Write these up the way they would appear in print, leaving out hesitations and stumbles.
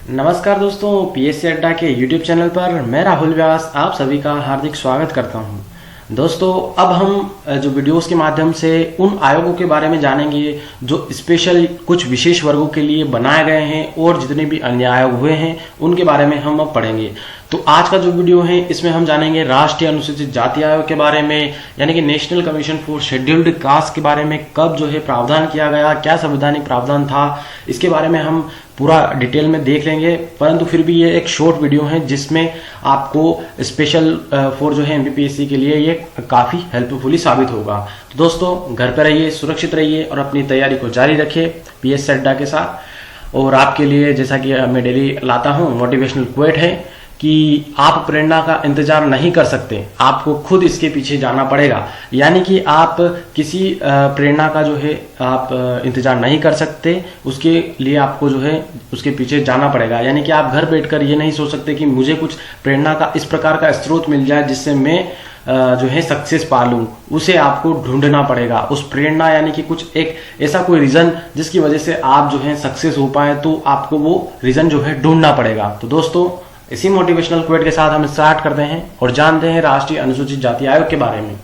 नमस्कार दोस्तों, पीएससी अड्डा के यूट्यूब चैनल पर मैं राहुल व्यास आप सभी का हार्दिक स्वागत करता हूं। दोस्तों, अब हम जो वीडियोस के माध्यम से उन आयोगों के बारे में जानेंगे जो स्पेशल कुछ विशेष वर्गों के लिए बनाए गए हैं और जितने भी अन्य आयोग हुए हैं उनके बारे में हम अब पढ़ेंगे। तो आज का जो वीडियो है इसमें हम जानेंगे राष्ट्रीय अनुसूचित जाति आयोग के बारे में, यानी कि national commission for scheduled caste के बारे में कब जो है प्रावधान किया गया, क्या संवैधानिक प्रावधान था, इसके बारे में हम पूरा डिटेल में देख लेंगे। परंतु फिर भी ये एक शॉर्ट वीडियो है जिसमें आपको स्पेशल फॉर जो है एमपीपीएससी के लिए ये काफी हेल्पफुली साबित होगा। तो दोस्तों, घर पर रहिए, सुरक्षित रहिए और अपनी तैयारी को जारी रखिए पीएससी अड्डा के साथ। और आपके लिए जैसा कि मैं डेली लाता हूं मोटिवेशनल क्वेट है कि आप प्रेरणा का इंतजार नहीं कर सकते, आपको खुद इसके पीछे जाना पड़ेगा। यानी कि आप किसी प्रेरणा का जो है आप इंतजार नहीं कर सकते, उसके लिए आपको जो है उसके पीछे जाना पड़ेगा। यानी कि आप घर बैठकर ये नहीं सोच सकते कि मुझे कुछ प्रेरणा का इस प्रकार का स्रोत मिल जाए जिससे मैं जो है सक्सेस पा लूं। उसे आपको ढूंढना पड़ेगा, उस प्रेरणा यानी कि कुछ एक ऐसा कोई रीजन जिसकी वजह से आप जो है सक्सेस हो पाए, तो आपको वो रीजन जो है ढूंढना पड़ेगा। तो दोस्तों, इसी मोटिवेशनल क्वेट के साथ हम स्टार्ट करते हैं और जानते हैं राष्ट्रीय अनुसूचित जाति आयोग के बारे में।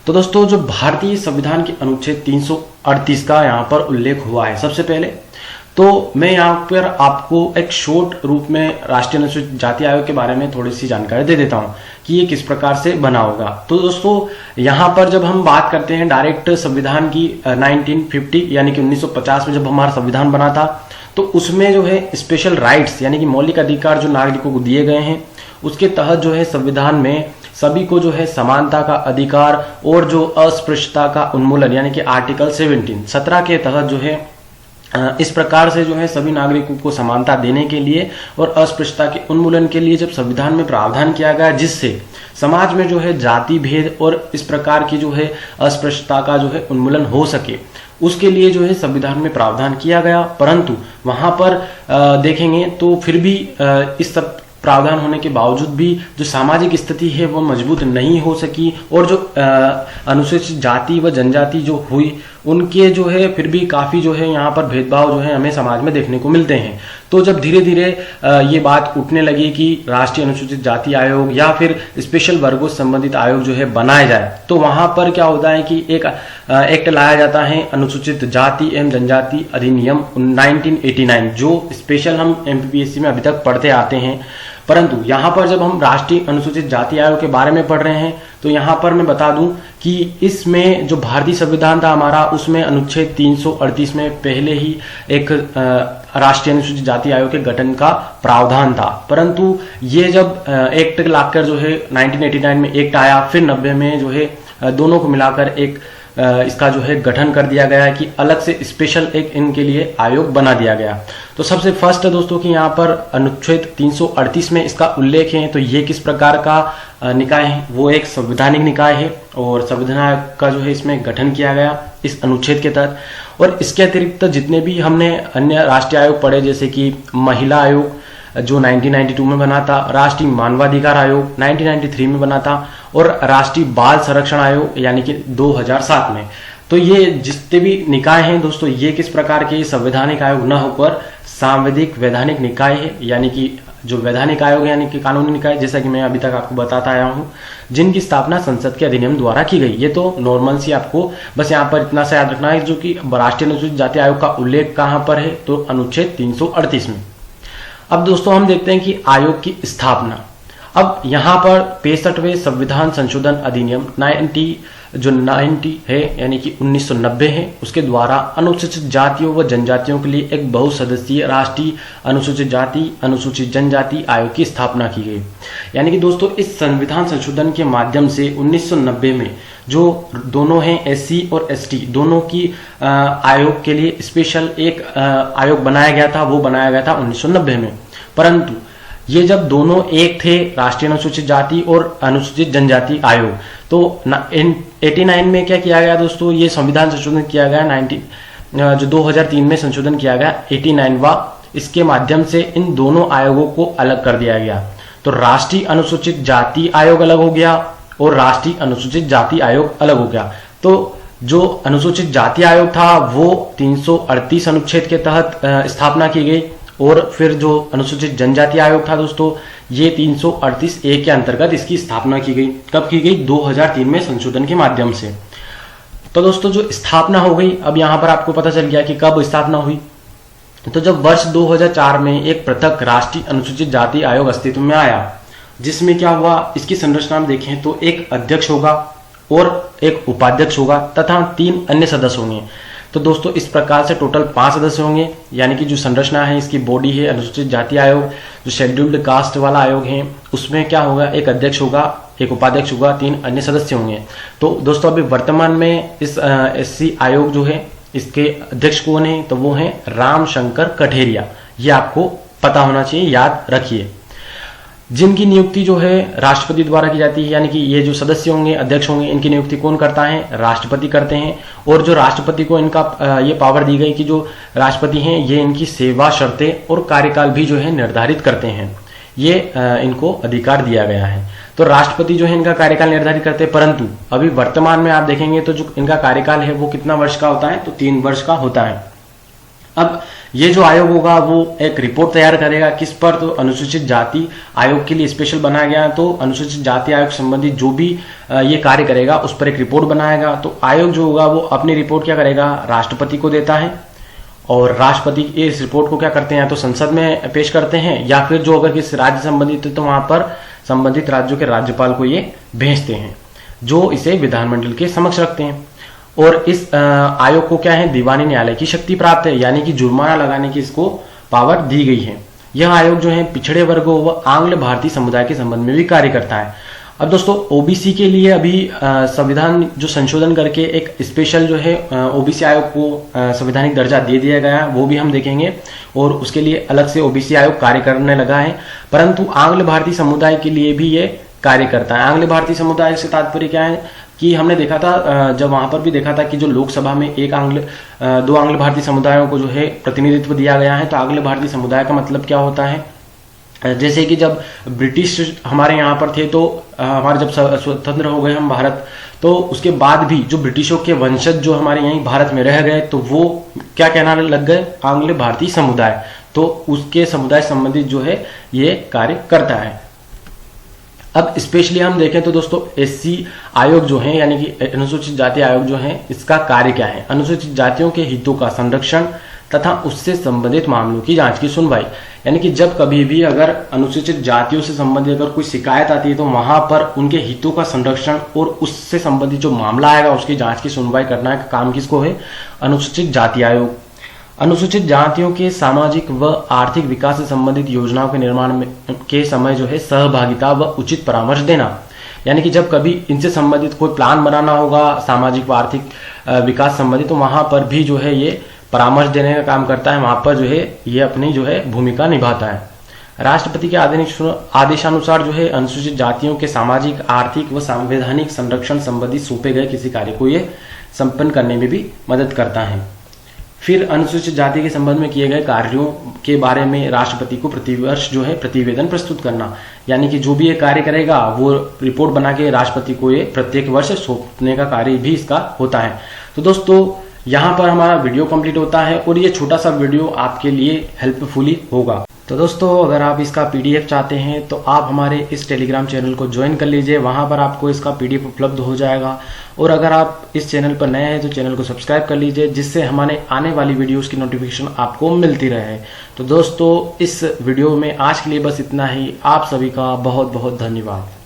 तो दोस्तों, जो भारतीय संविधान के अनुच्छेद 338 का यहाँ पर उल्लेख हुआ है, सबसे पहले तो मैं यहाँ पर आपको एक शॉर्ट रूप में राष्ट्रीय अनुसूचित जाति आयोग के बारे में थोड़ी सी जानकारी दे देता हूँ कि ये किस प्रकार से बना होगा। तो दोस्तों, यहाँ पर जब हम बात करते हैं डायरेक्ट संविधान की 1950 यानी कि 1950 में जब हमारा संविधान बना था, तो उसमें जो है स्पेशल राइट्स यानी कि मौलिक अधिकार जो नागरिकों को दिए गए हैं, उसके तहत जो है संविधान में सभी को जो है समानता का अधिकार और जो अस्पृश्यता का उन्मूलन यानी कि आर्टिकल 17 के तहत जो है इस प्रकार से जो है सभी नागरिकों को समानता देने के लिए और अस्पृश्यता के उन्मूलन के लिए जब संविधान में प्रावधान किया गया, जिससे समाज में जो है जाति भेद और इस प्रकार की जो है अस्पृश्यता का जो है उन्मूलन हो सके, उसके लिए जो है संविधान में प्रावधान किया गया। परंतु वहां पर देखेंगे तो फिर भी इस सब प्रावधान होने के बावजूद भी जो सामाजिक स्थिति है वो मजबूत नहीं हो सकी और जो अनुसूचित जाति व जनजाति जो हुई उनके जो है फिर भी काफी जो है यहाँ पर भेदभाव जो है हमें समाज में देखने को मिलते हैं। तो जब धीरे धीरे ये बात उठने लगी कि राष्ट्रीय अनुसूचित जाति आयोग या फिर स्पेशल वर्गों से संबंधित आयोग जो है बनाया जाए, तो वहां पर क्या होता है कि एक एक्ट लाया जाता है अनुसूचित जाति एवं जनजाति अधिनियम 1989, जो स्पेशल हम एमपीपीएससी में अभी तक पढ़ते आते हैं। परंतु यहाँ पर जब हम राष्ट्रीय अनुसूचित जाति आयोग के बारे में पढ़ रहे हैं, तो यहाँ पर मैं बता दूं कि इसमें जो भारतीय संविधान था हमारा, उसमें अनुच्छेद 338 में पहले ही एक राष्ट्रीय अनुसूचित जाति आयोग के गठन का प्रावधान था। परंतु ये जब एक्ट लाकर जो है 1989 में एक्ट आया, फिर 90 में जो है दोनों को मिलाकर एक इसका जो है गठन कर दिया गया है कि अलग से स्पेशल एक इनके लिए आयोग बना दिया गया। तो सबसे फर्स्ट दोस्तों कि यहाँ पर अनुच्छेद 338 में इसका उल्लेख है। तो ये किस प्रकार का निकाय है, वो एक संवैधानिक निकाय है और संविधान आयोग का जो है इसमें गठन किया गया इस अनुच्छेद के तहत। और इसके अतिरिक्त जितने भी हमने अन्य राष्ट्रीय आयोग पढ़े, जैसे कि महिला आयोग जो 1992 में बना था, राष्ट्रीय मानवाधिकार आयोग 1993 में बना था और राष्ट्रीय बाल संरक्षण आयोग यानी कि 2007 में। तो ये जितने भी निकाय हैं दोस्तों, ये किस प्रकार के संवैधानिक आयोग न होकर सांविधिक वैधानिक निकाय है, यानी कि जो वैधानिक आयोग यानी कि कानूनी निकाय, जैसा कि मैं अभी तक आपको बताता आया हूं, जिनकी स्थापना संसद के अधिनियम द्वारा की गई। ये तो नॉर्मल सी आपको बस यहाँ पर इतना सा याद रखना है जो कि राष्ट्रीय अनुसूचित जाति आयोग का उल्लेख कहां पर है, तो अनुच्छेद 338 में। अब दोस्तों हम देखते हैं कि आयोग की स्थापना। अब यहाँ पर 65वें संविधान संशोधन अधिनियम 90 है यानी कि 1990 है, उसके द्वारा अनुसूचित जातियों व जनजातियों के लिए एक बहुसदस्यीय राष्ट्रीय अनुसूचित जाति अनुसूचित जनजाति आयोग की स्थापना की गई। यानी कि दोस्तों इस संविधान संशोधन के माध्यम से 1990 में जो दोनों हैं एससी और एसटी दोनों की आयोग के लिए स्पेशल एक आयोग बनाया गया था, वो बनाया गया था 1990 में। परंतु ये जब दोनों एक थे, राष्ट्रीय अनुसूचित जाति और अनुसूचित जनजाति आयोग, तो 89 में क्या किया गया दोस्तों, ये संविधान संशोधन किया गया जो 2003 में संशोधन किया गया 89वां, इसके माध्यम से इन दोनों आयोगों को अलग कर दिया गया। तो राष्ट्रीय अनुसूचित जाति आयोग अलग हो गया और राष्ट्रीय अनुसूचित जाति आयोग अलग हो गया। तो जो अनुसूचित जाति आयोग था वो 338 अनुच्छेद के तहत स्थापना की गई और फिर जो अनुसूचित जनजाति आयोग था दोस्तों, ये 338A के अंतर्गत इसकी स्थापना की गई। कब की गई? 2003 में संशोधन के माध्यम से। तो दोस्तों जो स्थापना हो गई, अब यहां पर आपको पता चल गया कि कब स्थापना हुई। तो जब वर्ष 2004 में एक पृथक राष्ट्रीय अनुसूचित जाति आयोग अस्तित्व में आया, जिसमें क्या हुआ, इसकी संरचना में देखें तो एक अध्यक्ष होगा और एक उपाध्यक्ष होगा तथा 3 अन्य सदस्य होंगे। तो दोस्तों इस प्रकार से टोटल 5 सदस्य होंगे, यानी कि जो संरचना है, इसकी बॉडी है अनुसूचित जाति आयोग। जो शेड्यूल्ड कास्ट वाला आयोग है उसमें क्या होगा, एक अध्यक्ष होगा, एक उपाध्यक्ष होगा, 3 अन्य सदस्य होंगे। तो दोस्तों अभी वर्तमान में इस एससी आयोग जो है, इसके अध्यक्ष कौन है? तो वो है रामशंकर कठेरिया। ये आपको पता होना चाहिए, याद रखिए। जिनकी नियुक्ति जो है राष्ट्रपति द्वारा की जाती है, यानी कि ये जो सदस्य होंगे, अध्यक्ष होंगे, इनकी नियुक्ति कौन करता है? राष्ट्रपति करते हैं। और जो राष्ट्रपति को इनका ये पावर दी गई कि जो राष्ट्रपति हैं ये इनकी सेवा शर्तें और कार्यकाल भी जो है निर्धारित करते हैं, ये इनको अधिकार दिया गया है। तो राष्ट्रपति जो है इनका कार्यकाल निर्धारित करते हैं, परंतु अभी वर्तमान में आप देखेंगे तो जो इनका कार्यकाल है वो कितना वर्ष का होता है? तो 3 वर्ष का होता है। अब ये जो आयोग होगा वो एक रिपोर्ट तैयार करेगा, किस पर? तो अनुसूचित जाति आयोग के लिए स्पेशल बनाया गया है। तो अनुसूचित जाति आयोग संबंधी जो भी ये कार्य करेगा उस पर एक रिपोर्ट बनाएगा। तो आयोग जो होगा वो अपनी रिपोर्ट क्या करेगा? राष्ट्रपति को देता है, और राष्ट्रपति इस रिपोर्ट को क्या करते हैं? तो संसद में पेश करते हैं, या फिर जो अगर किसी राज्य संबंधित है तो वहां पर संबंधित राज्यों के राज्यपाल को ये भेजते हैं, जो इसे विधानमंडल के समक्ष रखते हैं। और इस आयोग को क्या है? दीवानी न्यायालय की शक्ति प्राप्त है, यानी कि जुर्माना लगाने की इसको पावर दी गई है। यह आयोग जो है पिछड़े वर्गों व आंग्ल भारतीय समुदाय के संबंध में भी कार्य करता है। अब दोस्तों ओबीसी के लिए अभी संविधान जो संशोधन करके एक स्पेशल जो है ओबीसी आयोग को संवैधानिक दर्जा दे दिया गया है, वो भी हम देखेंगे, और उसके लिए अलग से ओबीसी आयोग कार्य करने लगा है। परंतु आंग्ल भारतीय समुदाय के लिए भी ये कार्य करता है। आंग्ल भारतीय समुदाय से तात्पर्य क्या है कि हमने देखा था, जब वहां पर भी देखा था कि जो लोकसभा में 2 आंग्ल भारतीय समुदायों को जो है प्रतिनिधित्व दिया गया है। तो आंग्ल भारतीय समुदाय का मतलब क्या होता है? जैसे कि जब ब्रिटिश हमारे यहाँ पर थे, तो हमारे जब स्वतंत्र हो गए हम भारत, तो उसके बाद भी जो ब्रिटिशों के वंशज जो हमारे यहीं भारत में रह गए, तो वो क्या कहना लग गए? आंग्ल भारतीय समुदाय। तो उसके समुदाय संबंधित जो है ये कार्य करता है। अब स्पेशली हम देखें तो दोस्तों एससी आयोग जो है, यानी कि अनुसूचित जाति आयोग जो है, इसका कार्य क्या है? अनुसूचित जातियों के हितों का संरक्षण तथा उससे संबंधित मामलों की जांच की सुनवाई। यानी कि जब कभी भी अगर अनुसूचित जातियों से संबंधित अगर कोई शिकायत आती है तो वहां पर उनके हितों का संरक्षण और उससे संबंधित जो मामला आएगा उसकी जांच की सुनवाई करना है काम किसको है? अनुसूचित जाति आयोग। अनुसूचित जातियों के सामाजिक व आर्थिक विकास से संबंधित योजनाओं के निर्माण में के समय जो है सहभागिता व उचित परामर्श देना। यानी कि जब कभी इनसे संबंधित कोई प्लान बनाना होगा सामाजिक व आर्थिक विकास संबंधित, तो वहां पर भी जो है ये परामर्श देने का काम करता है, वहां पर जो है ये अपनी जो है भूमिका निभाता है। राष्ट्रपति के आदेशानुसार जो है अनुसूचित जातियों के सामाजिक, आर्थिक व संवैधानिक संरक्षण संबंधी सौंपे गए किसी कार्य को ये संपन्न करने में भी मदद करता है। फिर अनुसूचित जाति के संबंध में किए गए कार्यों के बारे में राष्ट्रपति को प्रतिवर्ष जो है प्रतिवेदन प्रस्तुत करना, यानी कि जो भी ये कार्य करेगा वो रिपोर्ट बना के राष्ट्रपति को ये प्रत्येक वर्ष सौंपने का कार्य भी इसका होता है। तो दोस्तों यहाँ पर हमारा वीडियो कंप्लीट होता है, और ये छोटा सा वीडियो आपके लिए हेल्पफुली होगा। तो दोस्तों अगर आप इसका पीडीएफ चाहते हैं तो आप हमारे इस टेलीग्राम चैनल को ज्वाइन कर लीजिए, वहां पर आपको इसका पीडीएफ उपलब्ध हो जाएगा। और अगर आप इस चैनल पर नए हैं तो चैनल को सब्सक्राइब कर लीजिए, जिससे हमारे आने वाली वीडियोस की नोटिफिकेशन आपको मिलती रहे। तो दोस्तों इस वीडियो में आज के लिए बस इतना ही। आप सभी का बहुत बहुत धन्यवाद।